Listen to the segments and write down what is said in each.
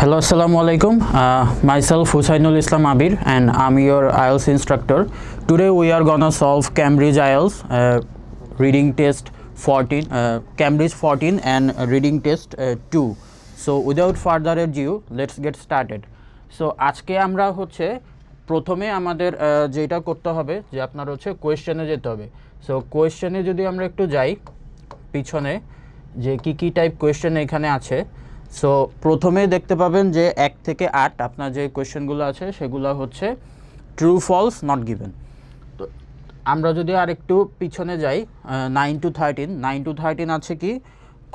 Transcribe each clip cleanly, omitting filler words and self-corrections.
Hello, Assalamu alaikum. Myself Husainul Islam Abir, and I'm your IELTS instructor. Today we are gonna solve Cambridge IELTS reading test 14, Cambridge 14 and reading test 2. So without further ado, let's get started. So আজকে আমরা হচ্ছে প্রথমে আমাদের যেটা করতে হবে যে আপনার হচ্ছে কোয়েশ্চেনে যেতে হবে। সো কোয়েশ্চেনে যদি আমরা একটু যাই পিছনে যে কি টাইপ কোয়েশ্চেন এখানে আছে। সো প্রথমে দেখতে পাবেন যে 1 থেকে 8 আপনার যে কোয়েশ্চেনগুলো আছে সেগুলো হচ্ছে ট্রু ফলস নট গিভেন। তো আমরা যদি আর একটু পিছনে যাই 9 to 13 আছে কি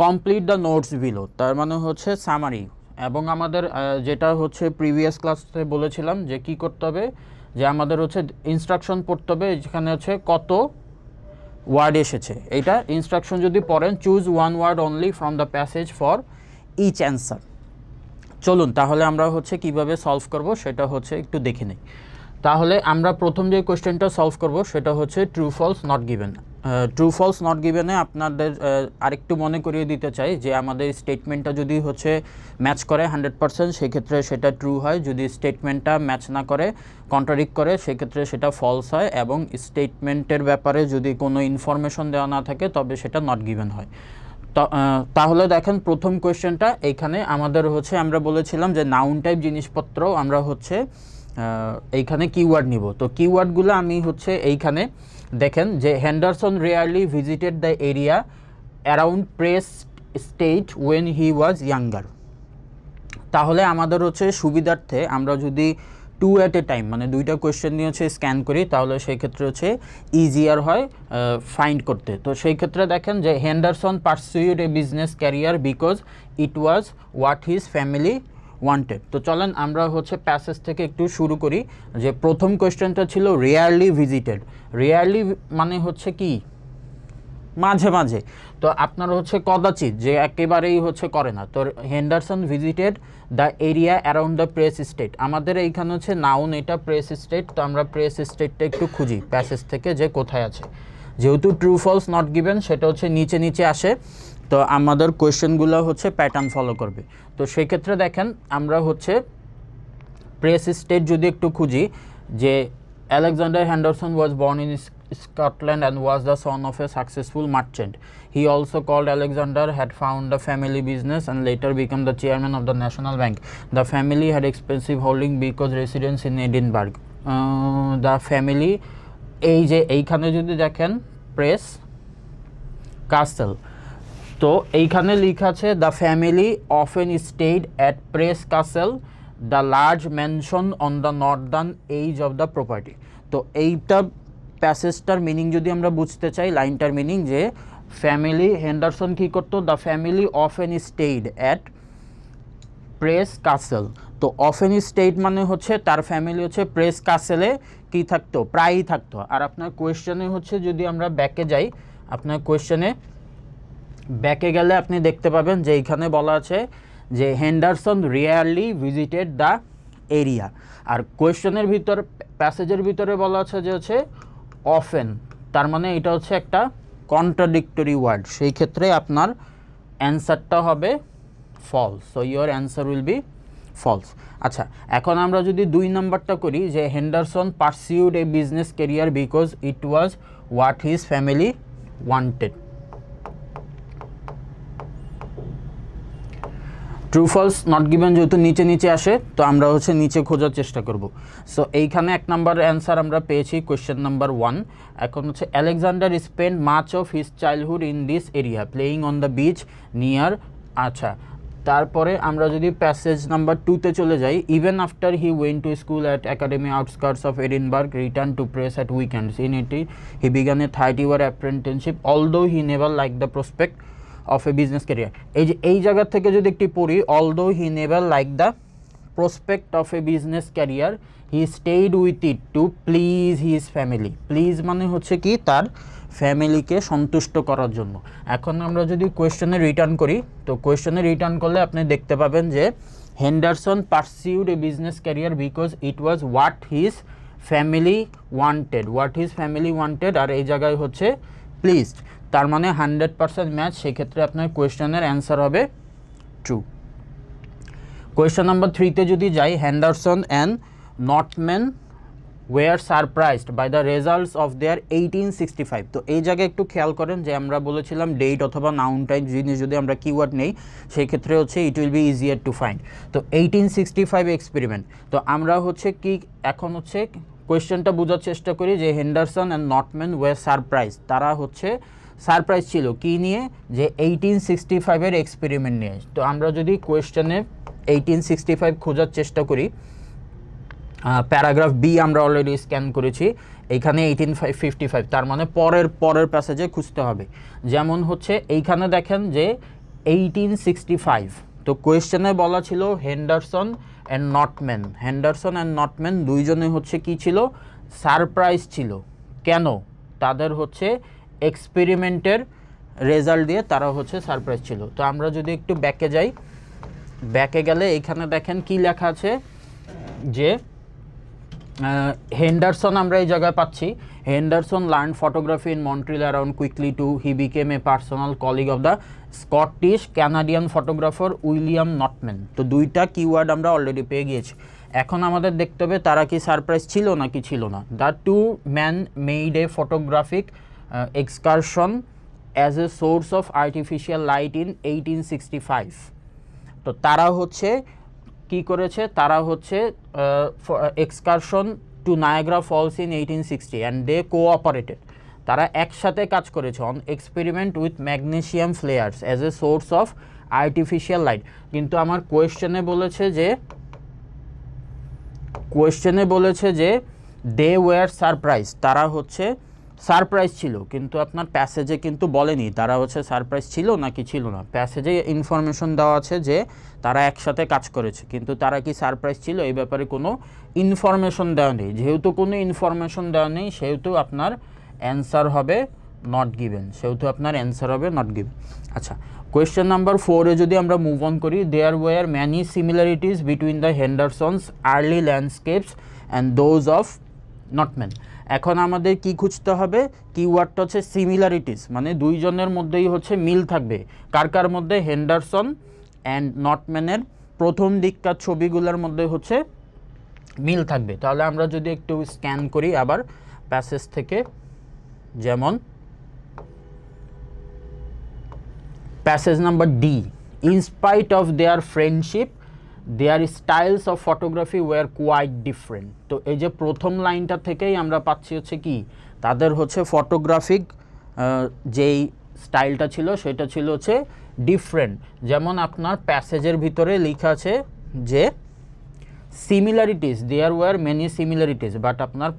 কমপ্লিট দ্য নোটস বিলো, তার মানে হচ্ছে সামারি। এবং আমাদের যেটা হচ্ছে প্রিভিয়াস ক্লাসে বলেছিলাম যে কি করতে হবে, যে আমাদের হচ্ছে ইনস্ট্রাকশন পড়তে হবে, যেখানে হচ্ছে কত ওয়ার্ড এসেছে। এইটা ইনস্ট্রাকশন যদি পড়েন, choose one word only from the passage for each answer. চলুন তাহলে আমরা হচ্ছে কিভাবে সলভ করব সেটা হচ্ছে একটু দেখে নিই। তাহলে আমরা প্রথম যে কোয়েশ্চেনটা সলভ করব সেটা হচ্ছে true false not given. True false not গিভেনে আপনাদের আরেকটু মনে করিয়ে দিতে চাই যে আমাদের স্টেটমেন্টটা যদি হচ্ছে ম্যাচ করে 100% সেক্ষেত্রে সেটা ট্রু হয়, যদি স্টেটমেন্টটা ম্যাচ না করে কন্ট্রাডিক্ট করে সেক্ষেত্রে সেটা ফলস হয়, এবং স্টেটমেন্টের ব্যাপারে যদি কোনো ইনফরমেশন দেওয়া না থাকে তবে সেটা নট গিভেন হয়। তাহলে দেখেন প্রথম কোয়েশ্চেনটা এইখানে আমাদের হচ্ছে আমরা বলেছিলাম যে নাউন টাইপ জিনিসপত্র আমরা হচ্ছে এইখানে কিওয়ার্ড নিব। তো কিওয়ার্ডগুলো আমি হচ্ছে এইখানে দেখেন যে Henderson rarely visited the area around Press State when he was younger. তাহলে আমাদের হচ্ছে সুবিধার্থে আমরা যদি 2 at a টাইম মানে দুইটা কোয়েশ্চেন নিয়ে হচ্ছে স্ক্যান করি তাহলে সেই ক্ষেত্রে হচ্ছে ইজিয়ার হয় ফাইন্ড করতে। তো সেই ক্ষেত্রে দেখেন যে Henderson pursued a business career because it was what his family wanted. তো চলেন আমরা হচ্ছে প্যাসেজ থেকে একটু শুরু করি। যে প্রথম কোয়েশ্চেনটা ছিল রেয়ারলি ভিজিটেড। রেয়ারলি মানে হচ্ছে কি মাঝে মাঝে, তো আপনার হচ্ছে কদাচিৎ, যে একেবারেই হচ্ছে করে না। তো Henderson visited the area around the press state, আমাদের এইখানে হচ্ছে নাউন, এটা প্রেস স্টেট। তো আমরা প্রেস স্টেটটা একটু খুঁজি প্যাসেজ থেকে যে কোথায় আছে। যেহেতু ট্রু ফলস নট গিভেন সেটা হচ্ছে নিচে আসে, তো আমাদের কোয়েশ্চেনগুলো হচ্ছে প্যাটার্ন ফলো করবে। তো সেক্ষেত্রে দেখেন আমরা হচ্ছে প্রেস স্টেট যদি একটু খুঁজি, যে Alexander Henderson was born in Scotland and was the son of a successful merchant. He also called Alexander had found a family business and later became the chairman of the National Bank. The family had expensive holding because residence in Edinburgh. The family এই যে এইখানে যদি দেখেন press Castle, তো এইখানে লেখা আছে the family often stayed at Press Castle the large mansion on the northern edge of the property. তো এইটা প্যাসেজটার মিনিং যদি আমরা বুঝতে চাই, লাইনটার মিনিং যে ফ্যামিলি হেন্ডারসন কী করতো, the family often stayed at Press Castle. তো অফেন স্টেট মানে হচ্ছে তার ফ্যামিলি হচ্ছে প্রেস কাসেলে কী থাকতো, প্রায়ই থাকতো। আর আপনার কোয়েশ্চেনে হচ্ছে যদি আমরা ব্যাকে যাই, আপনার কোয়েশ্চেনে ব্যাকে গেলে আপনি দেখতে পাবেন যে এইখানে বলা আছে যে Henderson rarely visited the area. আর কোয়েশ্চেনের ভিতর প্যাসেজের ভিতরে বলা আছে যে হচ্ছে অফেন, তার মানে এটা হচ্ছে একটা কন্ট্রাডিক্টরি ওয়ার্ড, সেই ক্ষেত্রে আপনার অ্যান্সারটা হবে false. So your answer will be false. আচ্ছা, এখন আমরা যদি 2 নাম্বারটা করি, যে Henderson pursued a business career because it was what his family wanted. True false not given যেহেতু নিচে আসে, তো আমরা হচ্ছে নিচে খোঁজার চেষ্টা করব। সো এইখানে 1 নাম্বার অ্যান্সার আমরা পেয়েছি কোয়েশ্চেন নাম্বার 1। এখন হচ্ছে Alexander spend much of his childhood in this area playing on the beach near. আচ্ছা, তারপরে আমরা যদি প্যাসেজ নাম্বার 2তে চলে যাই, even after he went to school at academy outskirts of Edinburgh return to press at weekends in it he began A 30-year apprenticeship although he never like the prospect of a business career. এই যে এই জায়গা থেকে যদি একটি পড়ি, although he never like the prospect of a business career he stayed with it to please his family. Please মানে হচ্ছে কি তার ফ্যামিলিকে সন্তুষ্ট করার জন্য। এখন আমরা যদি কোয়েশ্চেনে রিটার্ন করি, তো কোয়েশ্চেনে রিটার্ন করলে আপনি দেখতে পাবেন যে Henderson pursued a business career because it was what his family wanted. What his family wanted, আর এই জায়গায় হচ্ছে প্লিজড, তার মানে 100% ম্যাচ। সেক্ষেত্রে আপনার কোয়েশ্চেনের অ্যান্সার হবে ট্রু। কোয়েশ্চেন নাম্বার 3-তে যদি যাই, Henderson and Notman were surprised by the results of their 1865। তো এই জায়গায় একটু খেয়াল করেন যে আমরা বলেছিলাম ডেট অথবা নাউন টাইপ জিনিস যদি আমরা কিওয়ার্ড নেই সেই ক্ষেত্রে হচ্ছে it will be easier to find. তো 1865 এক্সপেরিমেন্ট। তো আমরা হচ্ছে কি এখন হচ্ছে কোয়েশ্চেনটা বোঝার চেষ্টা করি যে Henderson and Notman war surprise, তারা হচ্ছে সারপ্রাইজ ছিল কি নিয়ে, যে 1865-এর এক্সপেরিমেন্ট নিয়ে। তো আমরা যদি কোয়েশ্চেনে 1865 খোঁজার চেষ্টা করি, প্যারাগ্রাফ বি আমরা অলরেডি স্ক্যান করেছি, এইখানে 1855, তার মানে পরের প্যাসেজে খুঁজতে হবে। যেমন হচ্ছে এইখানে দেখেন যে 1865, তো কোয়েশ্চেনে বলা ছিল হেন্ডারসন অ্যান্ড নটম্যান দুইজনে হচ্ছে কি ছিল, সারপ্রাইজ ছিল। কেন? তাদের হচ্ছে এক্সপেরিমেন্টের রেজাল্ট দিয়ে তারা হচ্ছে সারপ্রাইজ ছিল। তো আমরা যদি একটু ব্যাকে যাই, ব্যাকে গেলে এখানে দেখেন কি লেখা আছে যে হেন্ডারসন আমরা এই জায়গায় পাচ্ছি, Henderson learn photography in Montreal around quickly to he became a personal colleague of the Scottish Canadian photographer William Notman. তো দুইটা কিওয়ার্ড আমরা অলরেডি পেয়ে গিয়েছি। এখন আমাদের দেখতে হবে তারা কি সারপ্রাইজ ছিল নাকি ছিল না। The two man made a photographic excursion as a source of artificial light in 1865। তো তারা হচ্ছে কি করেছে, তারা হচ্ছে excursion to Niagara Falls in 1860 and they cooperated, তারা একসাথে কাজ করেছে on experiment with magnesium flares as a source of artificial light. কিন্তু আমার কোয়েশ্চেনে বলেছে যে দে ওয়ার সারপ্রাইজ, তারা হচ্ছে সারপ্রাইজ ছিল, কিন্তু আপনার প্যাসেজে কিন্তু বলেনি তারা হচ্ছে সারপ্রাইজ ছিল নাকি ছিল না। প্যাসেজে ইনফরমেশন দেওয়া আছে যে তারা একসাথে কাজ করেছে, কিন্তু তারা কি সারপ্রাইজ ছিল এই ব্যাপারে কোনো ইনফরমেশন দেওয়া নেই। যেহেতু কোনো ইনফরমেশন দেওয়া নেই সেহেতু আপনার অ্যান্সার হবে নট গিভেন, আচ্ছা, কোয়েশ্চেন নাম্বার 4-এ যদি আমরা মুভ অন করি, there were many similarities between the Henderson's early landscapes and those of Notman. এখন আমাদের কি খুঁজতে হবে, কিওয়ার্ডটা হচ্ছে সিমিলারিটিস, মানে দুইজনের মধ্যেই হচ্ছে মিল থাকবে। কার মধ্যে? হেন্ডারসন অ্যান্ড নটম্যানের প্রথম দিককার ছবিগুলোর মধ্যে হচ্ছে মিল থাকবে। তাহলে আমরা যদি একটু স্ক্যান করি আবার প্যাসেজ থেকে, যেমন passage number D, in spite of their friendship their styles of photography were quite different. তো এই যে প্রথম লাইনটা থেকেই আমরা পাচ্ছি হচ্ছে কি, তাদের হচ্ছে ফটোগ্রাফিক যেই স্টাইলটা ছিল সেটা ছিল হচ্ছে ডিফারেন্ট। যেমন আপনার প্যাসেজের ভিতরে লেখা আছে যে similarities, there were many similarities, but আপনার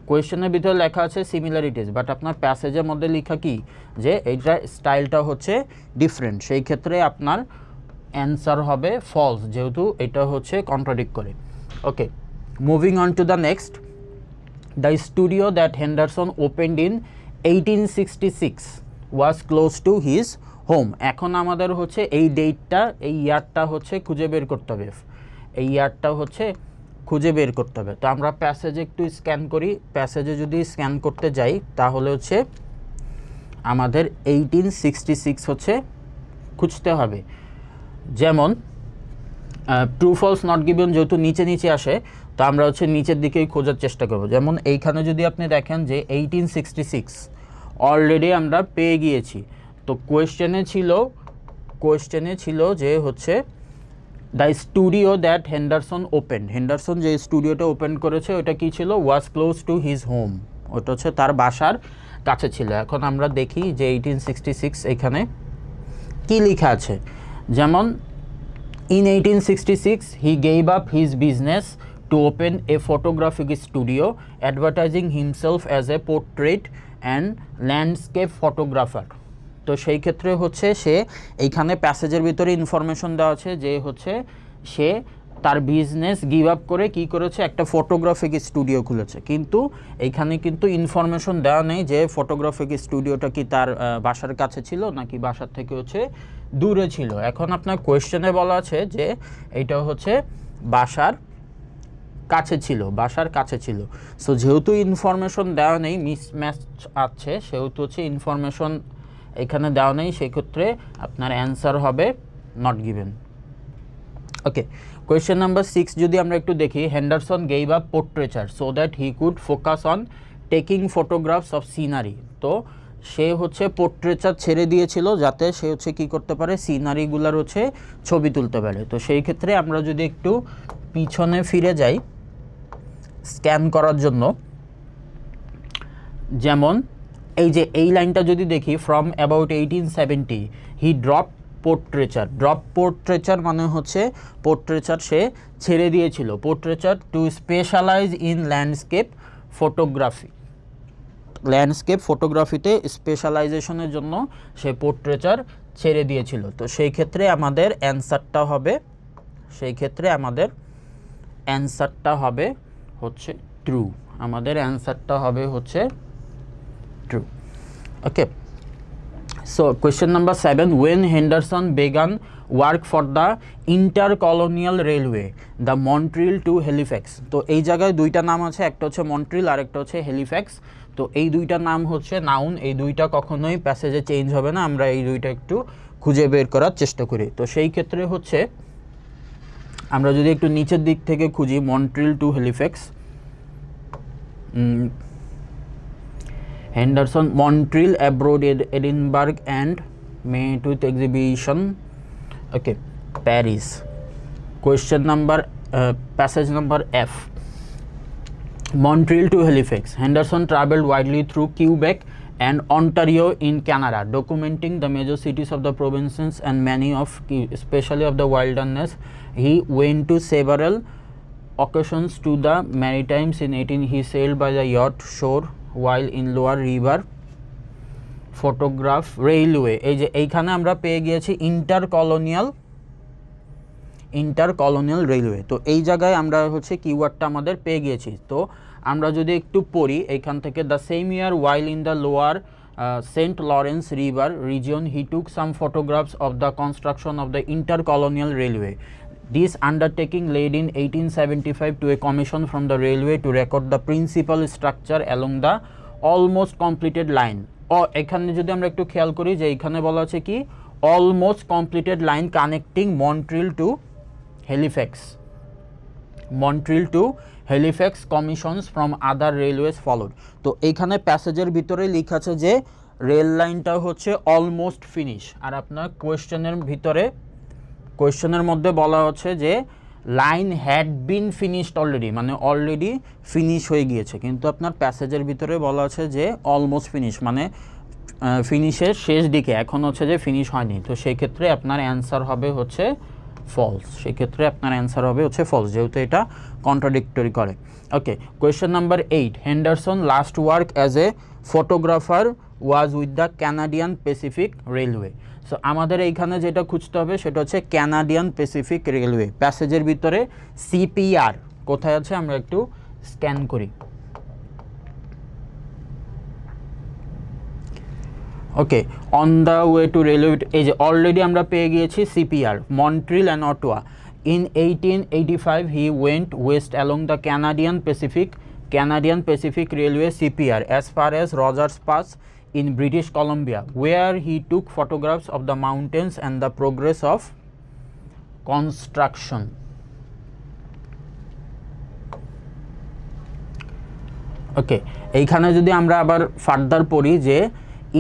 কোয়েশ্চেনের ভিতরে লেখা আছে সিমিলারিটিস, বাট আপনার প্যাসেজের মধ্যে লেখা কি যে এইটা স্টাইলটা হচ্ছে ডিফারেন্ট। সেই ক্ষেত্রে আপনার অ্যান্সার হবে ফলস, যেহেতু এটা হচ্ছে কন্ট্রাডিক্ট করে। Okay, moving on to the next, the studio that Henderson opened in 1866 was close to his home. এখন আমাদের হচ্ছে এই ডেটটা, এই ইয়ারটা হচ্ছে খুঁজে বের করতে হবে, তো আমরা প্যাসেজে একটু স্ক্যান করি। প্যাসেজে যদি স্ক্যান করতে যাই তাহলে হচ্ছে আমাদের 1866 হচ্ছে খুঁজতে হবে। যেমন ট্রু ফলস নট গিভেন যেহেতু নিচে আসে, তো আমরা হচ্ছে নিচের দিকেই খোঁজার চেষ্টা করব। যেমন এইখানে যদি আপনি দেখেন যে 1866 অলরেডি আমরা পেয়ে গিয়েছি। তো কোয়েশ্চেনে ছিল যে হচ্ছে দ্য স্টুডিও দ্যাট হেন্ডারসন যে স্টুডিওটা ওপেন করেছে ওটা কি ছিল, ওয়াজ ক্লোজ টু হিজ হোম, ওটা হচ্ছে তার বাসার কাছে ছিল। এখন আমরা দেখি যে 1866 এখানে কি লেখা আছে। যেমন in 1866 he gave up his business to open a photographic studio, advertising himself as a portrait and landscape photographer। তো সেই ক্ষেত্রে হচ্ছে সে এইখানে প্যাসেজের ভিতরে ইনফরমেশন দেওয়া আছে যে হচ্ছে সে তার বিজনেস গিভ আপ করে কি করেছে, একটা ফটোগ্রাফিক স্টুডিও খুলেছে, কিন্তু এইখানে কিন্তু ইনফরমেশন দেওয়া নেই যে ফটোগ্রাফিক স্টুডিওটা কি তার বাসার কাছে ছিল নাকি বাসার থেকে হচ্ছে দূরে ছিল। এখন আপনার কোয়েশ্চেনে বলা আছে যে এইটা হচ্ছে বাসার কাছে ছিল। সো যেহেতু ইনফরমেশন দেওয়া নেই, মিসম্যাচ আছে, সেহেতু হচ্ছে ইনফরমেশন এখানে দেওয়া নেই, সেক্ষেত্রে আপনার অ্যান্সার হবে not given. Okay, question number 6 যদি আমরা একটু দেখি, Henderson gave up portraiture so that he could focus on taking photographs of scenery. তো সে হচ্ছে পোর্ট্রেচার ছেড়ে দিয়েছিল যাতে সে হচ্ছে কী করতে পারে, সিনারিগুলোর হচ্ছে ছবি তুলতে পারে। তো সেই ক্ষেত্রে আমরা যদি একটু পিছনে ফিরে যাই স্ক্যান করার জন্য, যেমন এই যে এই লাইনটা যদি দেখি, from about 1870 he drop portraiture. Drop portraiture মানে হচ্ছে পোর্ট্রেচার সে ছেড়ে দিয়েছিল, portraiture to specialize in landscape photography. Landscape ফটোগ্রাফিতে স্পেশালাইজেশনের জন্য সে পোর্ট্রেচার ছেড়ে দিয়েছিল। তো সেই ক্ষেত্রে আমাদের অ্যান্সারটা হবে, সেই ক্ষেত্রে আমাদের অ্যান্সারটা হবে হচ্ছে ট্রু। আমাদের অ্যান্সারটা হবে হচ্ছে true. Okay, so question number 7, when Henderson began work for the intercolonial railway the Montreal to Halifax। তো এই জায়গায় দুইটা নাম আছে, একটা হচ্ছে মন্ট্রিল আর একটা হচ্ছে হেলিফ্যাক্স। তো এই দুইটা নাম হচ্ছে নাউন, এই দুইটা কখনোই প্যাসেজে চেঞ্জ হবে না। আমরা এই দুইটা একটু খুঁজে বের করার চেষ্টা করি। তো সেই ক্ষেত্রে হচ্ছে আমরা যদি একটু নিচের দিক থেকে খুঁজি, Montreal to Halifax, Henderson, Montreal, abroad, Edinburgh and met with exhibition. Okay, Paris. Question number, passage number F. Montreal to Halifax. Henderson travelled widely through Quebec and Ontario in Canada, documenting the major cities of the provinces and many of, especially of the wilderness. He went to several occasions to the Maritimes. In 18 he sailed by the yacht shore while in lower river photograph railway। এই যে এইখানে আমরা পেয়ে গিয়েছি ইন্টারকলোনিয়াল railway. তো এই জায়গায় আমরা হচ্ছে কিওয়ার্ডটা আমাদের পেয়ে গিয়েছি। তো আমরা যদি একটু পড়ি এইখান থেকে, the same year while in the lower St. Lawrence River region he took some photographs of the construction of the intercolonial railway. This undertaking led in 1875 to a commission from the railway to record the principal structure along the almost completed line। এখানে যদি আমরা একটু খেয়াল করি যে এখানে বলা আছে কি, almost completed line connecting Montreal to Halifax. Montreal to Halifax commissions from other railways followed. তো এইখানে প্যাসেজের ভিতরে লেখা আছে যে রেল লাইনটা হচ্ছে অলমোস্ট ফিনিশ, আর আপনার কোয়েশ্চেনের মধ্যে বলা হচ্ছে যে line had been finished already, মানে অলরেডি ফিনিশ হয়ে গিয়েছে, কিন্তু আপনার প্যাসেজের ভিতরে বলা আছে যে অলমোস্ট ফিনিশ, মানে ফিনিশের শেষ দিকে, এখন হচ্ছে যে ফিনিশ হয়নি। তো সেই ক্ষেত্রে আপনার অ্যান্সার হবে হচ্ছে ফলস, সেক্ষেত্রে আপনার অ্যান্সার হবে হচ্ছে ফলস, যেহেতু এটা কন্ট্রাডিক্টরি করে। Okay, question number 8, Henderson last work as a photographer was with the Canadian Pacific Railway. So আমাদের এইখানে যেটা খুঁজতে হবে সেটা হচ্ছে ক্যানাডিয়ান প্যাসিফিক রেলওয়ে। প্যাসেজের ভিতরে সিপিআর কোথায় আছে আমরা একটু স্ক্যান করি। Okay, on the way to railway, এই যে অলরেডি আমরা পেয়ে গিয়েছি CPR, Montreal and Ottawa. In 1885 he went west along the Canadian Pacific Railway CPR as far as Rogers Pass in British Columbia, where he took photographs of the mountains and the progress of construction. ওকে, এইখানে যদি আমরা আবার further পড়ি যে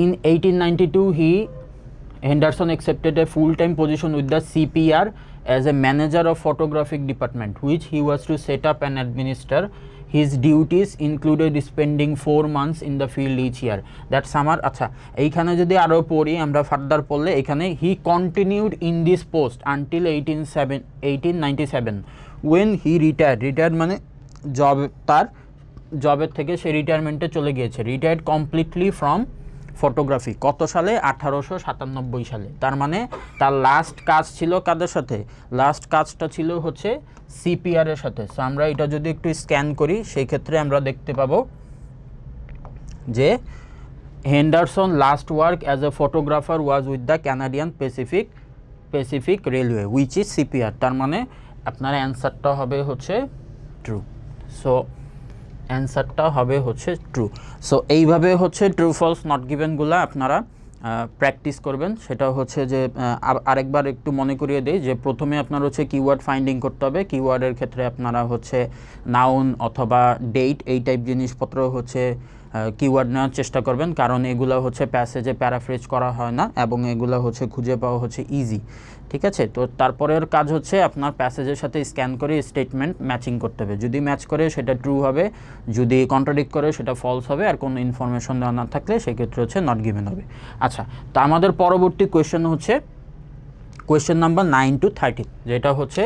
in 1892 Henderson accepted a full-time position with the CPR as a manager of photographic department, which he was to set up and administer. His duties included spending 4 months in the field each year. That's summer. আচ্ছা, এইখানে যদি আরো পড়ি আমরা further পড়লে এখানে he continued in this post until 1897 when he retired মানে জবের থেকে সে রিটায়ারমেন্টে চলে গিয়েছে, রিটায়ার্ড কমপ্লিটলি ফ্রম ফটোগ্রাফি। কত সালে? 1897 সালে। তার মানে তার লাস্ট কাজ ছিল কাদের সাথে? লাস্ট কাজটা ছিল হচ্ছে সিপিআর এর সাথে। সো আমরা এটা যদি একটু স্ক্যান করি সেই ক্ষেত্রে আমরা দেখতে পাবো যে Henderson last work as a photographer was with the Canadian Pacific railway which is CPR. তার মানে আপনার অ্যান্সারটা হবে হচ্ছে ট্রু। সো অ্যান্সারটা হবে হচ্ছে ট্রু। সো এইভাবে হচ্ছে ট্রু ফলস নট গিভেনগুলো আপনারা প্র্যাকটিস করবেন সেটা হচ্ছে যে আরেকবার একটু মনে করিয়ে দেই যে প্রথমে আপনার হচ্ছে কিওয়ার্ড ফাইন্ডিং করতে হবে। কিওয়ার্ডের ক্ষেত্রে আপনারা হচ্ছে নাউন অথবা ডেট এই টাইপ জিনিসপত্র হচ্ছে কিওয়ার্ড নেওয়ার চেষ্টা করবেন, কারণ এগুলো হচ্ছে প্যাসেজে প্যারাফ্রেজ করা হয় না এবং এগুলো হচ্ছে খুঁজে পাওয়া হচ্ছে ইজি। ঠিক আছে, তো তারপরের কাজ হচ্ছে আপনার প্যাসেজের সাথে স্ক্যান করে স্টেটমেন্ট ম্যাচিং করতে হবে। যদি ম্যাচ করে সেটা ট্রু হবে, যদি কন্ট্রাডিক্ট করে সেটা ফলস হবে, আর কোনো ইনফরমেশন দেওয়া না থাকলে সেক্ষেত্রে হচ্ছে নট গিভেন হবে। আচ্ছা, তো আমাদের পরবর্তী কোয়েশ্চেন হচ্ছে কোয়েশ্চেন নাম্বার 9 to 13, যেটা হচ্ছে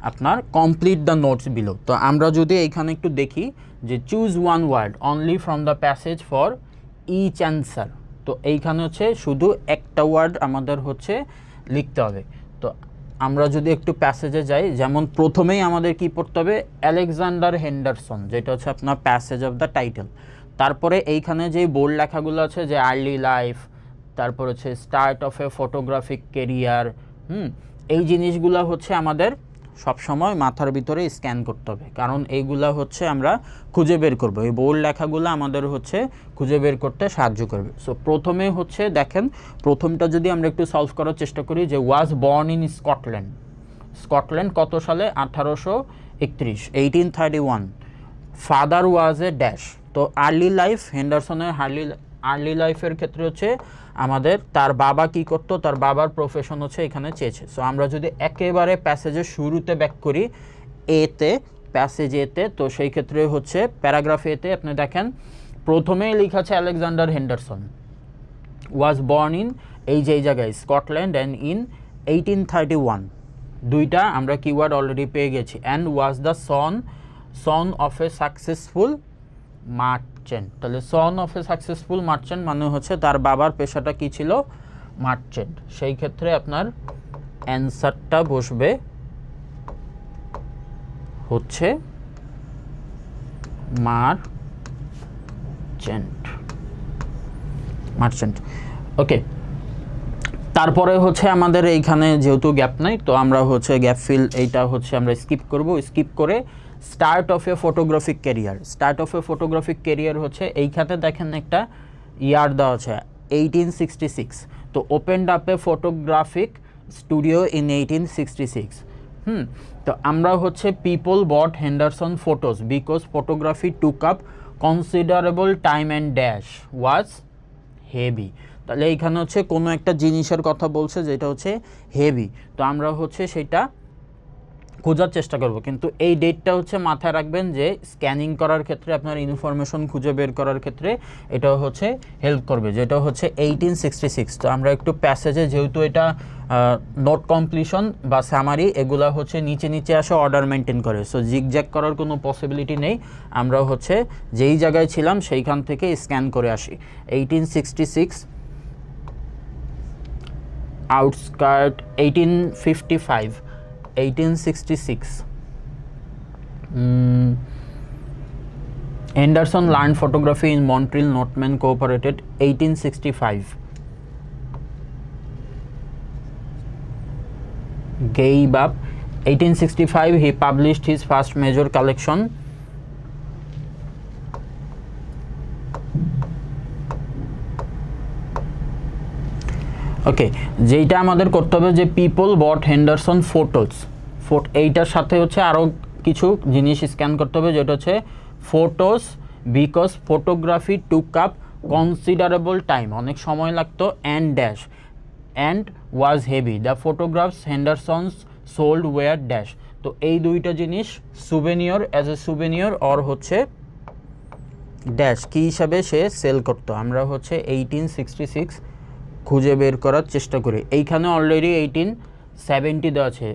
আপনার কমপ্লিট দ্য নোটস বিলো। তো আমরা যদি এইখানে একটু দেখি যে choose one word only from the passage for each answer. তো এইখানে হচ্ছে শুধু একটা ওয়ার্ড আমাদের হচ্ছে লিখতে হবে। তো আমরা যদি একটু প্যাসেজে যাই, যেমন প্রথমেই আমাদের কি পড়তে হবে, আলেকজান্ডার হেন্ডারসন, যেটা হচ্ছে আপনার প্যাসেজ অফ দ্য টাইটেল। তারপরে এইখানে যে বোল্ড লেখাগুলো আছে যে আর্লি লাইফ, তারপর হচ্ছে start off a photographic career, এই জিনিসগুলো হচ্ছে আমাদের সবসময় মাথার ভিতরে স্ক্যান করতে হবে, কারণ এইগুলা হচ্ছে আমরা খুঁজে বের করব। এই বোল্ড লেখাগুলো আমাদের হচ্ছে খুঁজে বের করতে সাহায্য করবে। সো প্রথমে হচ্ছে দেখেন, প্রথমটা যদি আমরা একটু সলভ করার চেষ্টা করি যে was born in Scotland. Scotland কত সালে? 1831, 1831। Father was a dash. তো আর্লি লাইফ, হেন্ডারসনের আর্লি লাইফের ক্ষেত্রে হচ্ছে আমাদের তার বাবা কি করতো, তার বাবার প্রফেশন হচ্ছে এখানে চেয়েছে। সো আমরা যদি একেবারে প্যাসেজের শুরুতে ব্যাক করি এতে, প্যাসেজ এতে, তো সেই ক্ষেত্রে হচ্ছে প্যারাগ্রাফ এতে আপনি দেখেন প্রথমেই লেখা আছে Alexander Henderson was born in এই জায়গায় স্কটল্যান্ড অ্যান্ড ইন 1831। দুইটা আমরা কিওয়ার্ড অলরেডি পেয়ে গেছি। And was the son of a successful merchant. তাহলে son of a successful merchant মানে হচ্ছে তার বাবার পেশাটা কি ছিল? মার্চেন্ট। সেই ক্ষেত্রে আপনার অ্যান্সারটা বসবে হচ্ছে মার্চেন্ট। ওকে, তারপরে হচ্ছে আমাদের এইখানে যেহেতু গ্যাপ নাই, তো আমরা হচ্ছে গ্যাপ ফিল এইটা হচ্ছে আমরা স্কিপ করব। স্কিপ করে start off a photographic career. Start off a photographic career হচ্ছে এইখানে দেখেন একটা ইয়ার দেওয়া আছে 1866। তো opened up a photographic studio in 1866। তো আমরা হচ্ছে people bought Henderson photos because photography took up considerable time and dash was heavy. তাহলে এইখানে হচ্ছে কোনো একটা জিনিসের কথা বলছে যেটা হচ্ছে হেভি, তো আমরা হচ্ছে সেটা খোঁজার চেষ্টা করব। কিন্তু এই ডেটটা হচ্ছে মাথায় রাখবেন যে স্ক্যানিং করার ক্ষেত্রে আপনার ইনফরমেশন খুঁজে বের করার ক্ষেত্রে এটা হচ্ছে হেল্প করবে, যেটা হচ্ছে 1866। তো আমরা একটু প্যাসেজে যেহেতু এটা নোট কমপ্লিশন বা সামারি এগুলা হচ্ছে নিচে আসে অর্ডার মেনটেন করে, সো জিগজ্যাগ করার কোনো পসিবিলিটি নেই। আমরা হচ্ছে যেই জায়গায় ছিলাম সেইখান থেকে স্ক্যান করে আসি। 1866 outskirt 1866 Henderson learned photography in Montreal Notman Cooperated 1865 gave up 1865 he published his first major collection ওকে, যেইটা আমাদের করতে হবে যে পিপল বট হেন্ডারসন ফটোস, এইটার সাথে হচ্ছে আরও কিছু জিনিস স্ক্যান করতে হবে, যেটা হচ্ছে photos because photography took up considerable time, অনেক সময় লাগতো, and dash and was heavy the photographs Henderson's sold were dash. তো এই দুইটা জিনিস souvenir as a souvenir or হচ্ছে ড্যাশ কী হিসাবে সে সেল করতো। আমরা হচ্ছে 1866 খুঁজে বের করার চেষ্টা করি। এইখানে অলরেডি 1870 দেওয়া আছে,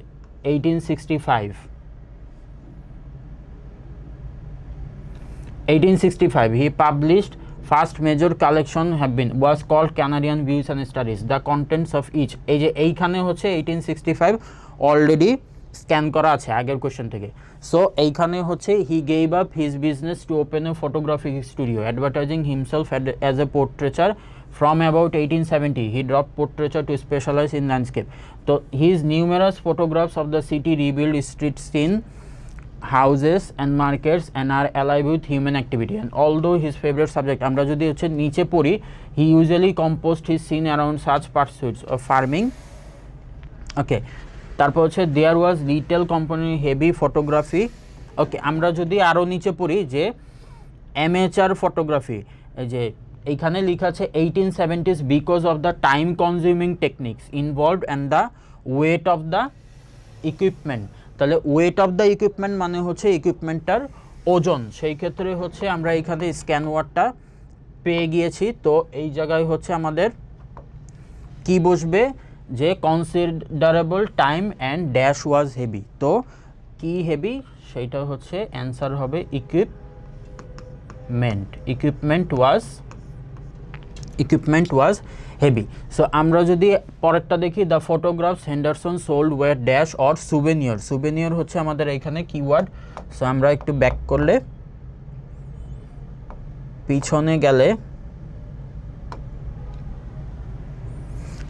1865 he published first major collection was called Canadian Views and Studies the contents of each। এই যে এইখানে হচ্ছে 1865 অলরেডি স্ক্যান করা আছে আগের কোশ্চেন থেকে। সো এইখানে হচ্ছে he gave up his business to open a photographic studio advertising himself as a portraiture from about 1870 he dropped portraiture to specialize in landscape। তো his numerous photographs of the city revealed street scene houses and markets and are alive with human activity, and although his favorite subject, আমরা যদি হচ্ছে নিচে পড়ি, he usually composed his scene around such pursuits of farming. ওকে, তারপর হচ্ছে there was little company heavy photography. ওকে, আমরা যদি আরও নিচে পড়ি যে amateur photography, এই যে এইখানে লেখা আছে 1870s because of the time consuming techniques involved and the weight of the equipment. তাহলে ওয়েট অফ দ্য ইকুইপমেন্ট মানে হচ্ছে ইকুইপমেন্টটার ওজন, সেই ক্ষেত্রে হচ্ছে আমরা এখানে স্ক্যান ওয়ার্ডটা পেয়ে গিয়েছি। তো এই জায়গায় হচ্ছে আমাদের কি বসবে যে considerable time and dash was heavy. তো কি হেভি, সেইটা হচ্ছে অ্যান্সার হবে ইকুইপমেন্ট ওয়াজ হেভি। সো আমরা যদি পরেরটা দেখি, the photographs Henderson sold were dash or souvenir হচ্ছে আমাদের এখানে কিওয়ার্ড। সো আমরা একটু ব্যাক করলে, পিছনে গেলে,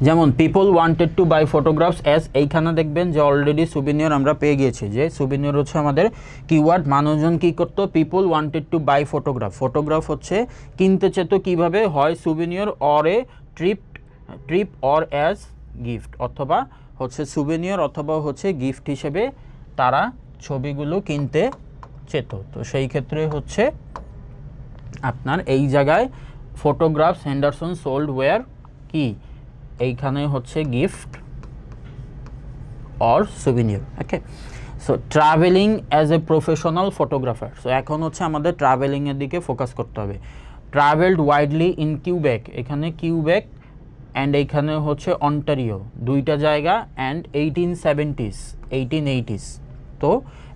যেমন people wanted to buy photographs as, এইখানে দেখবেন যে অলরেডি সুভেনিয়র আমরা পেয়ে গিয়েছি, যে সুভেনিয়র হচ্ছে আমাদের কিওয়ার্ড। মানুষজন কী করতো, people wanted to buy photograph হচ্ছে কিনতে চেত, কীভাবে হয় souvenir or a trip or as gift, অথবা হচ্ছে সুভেনিয়র অথবা হচ্ছে গিফট হিসেবে তারা ছবিগুলো কিনতে চেত। তো সেই ক্ষেত্রে হচ্ছে আপনার এই জায়গায় ফটোগ্রাফস হেন্ডারসন সোল্ড ওয়ার কি, এইখানে হচ্ছে gift or souvenir. Okay, so travelling as a professional photographer. So এখন হচ্ছে আমাদের ট্রাভেলিংয়ের দিকে ফোকাস করতে হবে। ট্রাভেলড ওয়াইডলি ইন কিউবেক, এখানে কিউবেক অ্যান্ড এইখানে হচ্ছে অন্টারিও, দুইটা জায়গা, অ্যান্ড 1880s। তো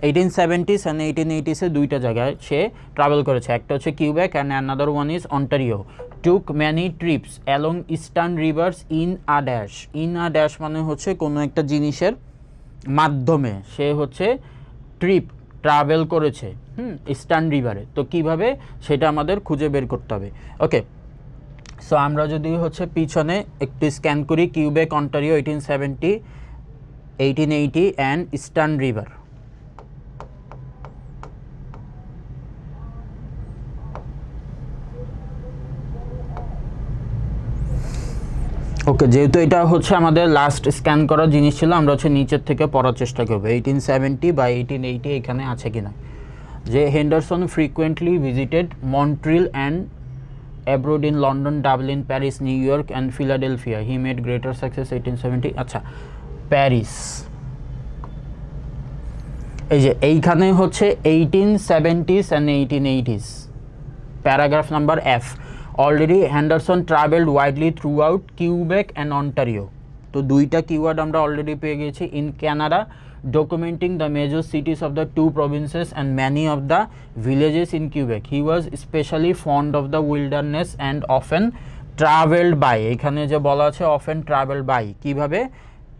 1870s অ্যান্ড 1880s দুইটা জায়গায় সে ট্রাভেল করেছে, একটা হচ্ছে Quebec and another one is Ontario. Took many trips along eastern rivers in a dash মানে হচ্ছে কোনো একটা জিনিসের মাধ্যমে সে হচ্ছে ট্রাভেল করেছে ইস্টার্ন রিভারে। তো কিভাবে সেটা আমাদের খুঁজে বের করতে হবে। ওকে, সো আমরা যদি হচ্ছে পিছনে একটু স্ক্যান করি, Quebec, Ontario, 1870, 1880 and eastern river. Okay, যেহেতু এটা হচ্ছে আমাদের লাস্ট স্ক্যান করার জিনিস ছিল, আমরা হচ্ছে নিচের থেকে পড়ার চেষ্টা করবো 1870 বা 1880 এখানে আছে কিনা। যে Henderson frequently visited Montreal and abroad in London, Dublin, Paris, New York and Philadelphia. He made greater success 1870. আচ্ছা, প্যারিস, এই যে এইখানে হচ্ছে 1870s and 1880s, paragraph number F। Already Henderson travelled widely through out Quebec and Ontario. তো দুইটা keyword আমরা already পেয়ে গেছি। In Canada, documenting the major cities of the two provinces and many of the villages in Quebec. He was especially fond of the wilderness and often traveled by, এখানে যে বলা আছে often traveled by, কিভাবে,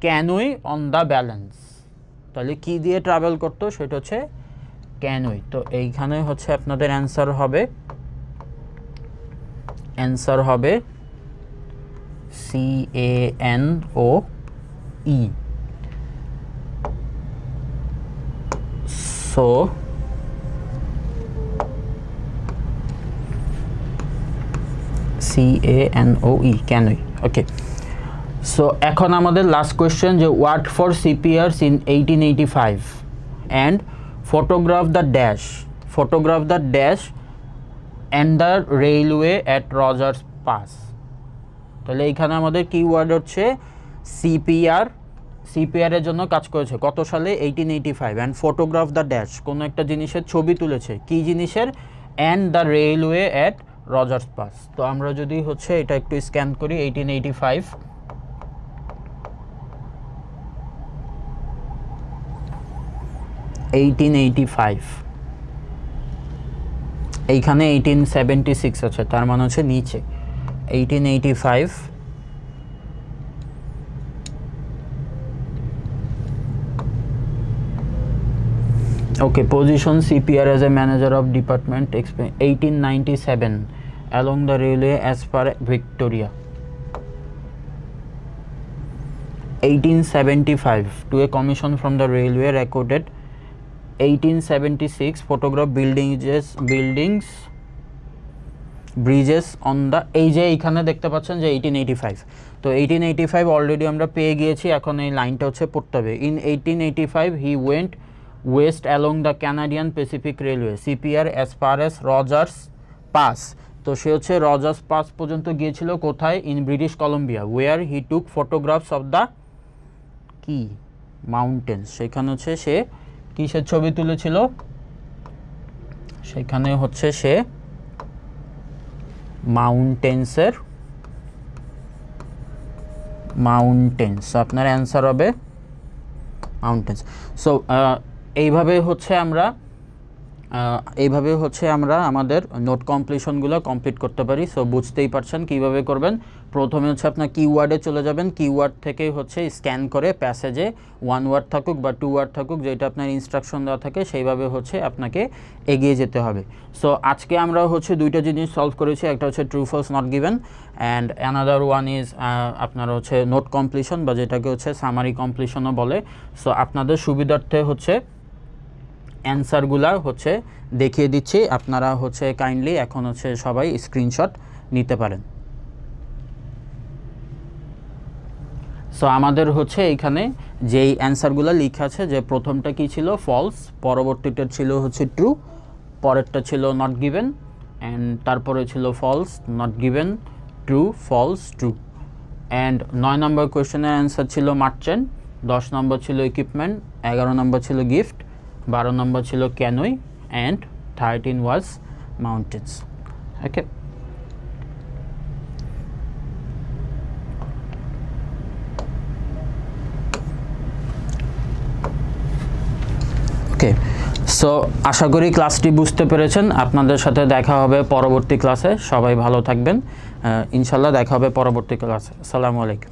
ক্যানোই on the balance. তাহলে কি দিয়ে travel করতো, সেটা হচ্ছে ক্যানোই। তো এইখানে হচ্ছে আপনাদের অ্যান্সার হবে CANOE। So CANOE, ক্যানোই। ওকে, সো এখন আমাদের লাস্ট কোয়েশ্চেন, যে watt for CPRs in 1885 and photograph the dash and the railway at Rogers Pass. তাহলে এইখানে আমাদের কিওয়ার্ড হচ্ছে সিপিআর এর জন্য কাজ করেছে কত সালে, 1885, অ্যান্ড ফটোগ্রাফ দ্য ড্যাশ, কোনো একটা জিনিসের ছবি তুলেছে, কি জিনিসের, and the railway at Rogers Pass. তো আমরা যদি হচ্ছে এটা একটু স্ক্যান করি, 1885, এইখানে 1876 আছে, তার মানে হচ্ছে নিচে 1885। Okay, position CPR as a manager of department 1897 along the railway as far Victoria. 1875 to a commission from the railway recorded 1876 photograph Bridges on the, এই যে এইখানে দেখতে পাচ্ছেন যে 1885, তো 1885 অলরেডি আমরা পেয়ে গিয়েছি, এখন এই লাইনটা হচ্ছে পড়তে হবে। In 1885 he went west along the Canadian Pacific railway CPR as far as Rogers Pass, তো সে হচ্ছে রজার্স পাস পর্যন্ত গিয়েছিল, কোথায়? In British Columbia. Where he took photographs of the কি মাউন্টেন্স, সেখানে হচ্ছে সে কিসের ছবি তুলেছিল? সেখানে হচ্ছে সে মাউন্টেন্স, আপনার অ্যান্সার হবে মাউন্টেন্স। সো এইভাবে হচ্ছে আমরা আমাদের নোট কমপ্লিশনগুলো কমপ্লিট করতে পারি। সো বুঝতেই পারছেন কিভাবে করবেন। প্রথমে হচ্ছে আপনার কিওয়ার্ডে চলে যাবেন, কিওয়ার্ড থেকে হচ্ছে স্ক্যান করে প্যাসেজে 1 ওয়ার্ড থাকুক বা 2 ওয়ার্ড থাকুক, যেটা আপনার ইনস্ট্রাকশন দেওয়া থাকে সেইভাবে হচ্ছে আপনাকে এগিয়ে যেতে হবে। সো আজকে আমরা হচ্ছে দুইটা জিনিস সলভ করেছি, একটা হচ্ছে true false not given and another one is আপনার হচ্ছে নোট কমপ্লিশন বা যেটাকে হচ্ছে সামারি কমপ্লিশনও বলে। সো আপনাদের সুবিধার্থে হচ্ছে অ্যান্সারগুলা হচ্ছে দেখিয়ে দিচ্ছি, আপনারা হচ্ছে কাইন্ডলি এখন হচ্ছে সবাই স্ক্রিনশট নিতে পারেন। সো আমাদের হচ্ছে এইখানে যেই অ্যান্সারগুলো লেখা আছে, যে প্রথমটা কি ছিল? ফলস, পরবর্তীটা ছিল হচ্ছে ট্রু, পরেরটা ছিল নট গিভেন অ্যান্ড তারপরে ছিল false, not given, true, false, true. And 9 নম্বর কোয়েশ্চেনের অ্যান্সার ছিল মার্চেন্ট, 10 নম্বর ছিল ইকুইপমেন্ট, 11 নম্বর ছিল গিফট, 12 নম্বর ছিল canoe and 13 was mountains. Okay, so আশা করি ক্লাসটি বুঝতে পেরেছেন। আপনাদের সাথে দেখা হবে পরবর্তী ক্লাসে, সবাই ভালো থাকবেন, ইনশাল্লাহ দেখা হবে পরবর্তী ক্লাসে। আসসালামু আলাইকুম।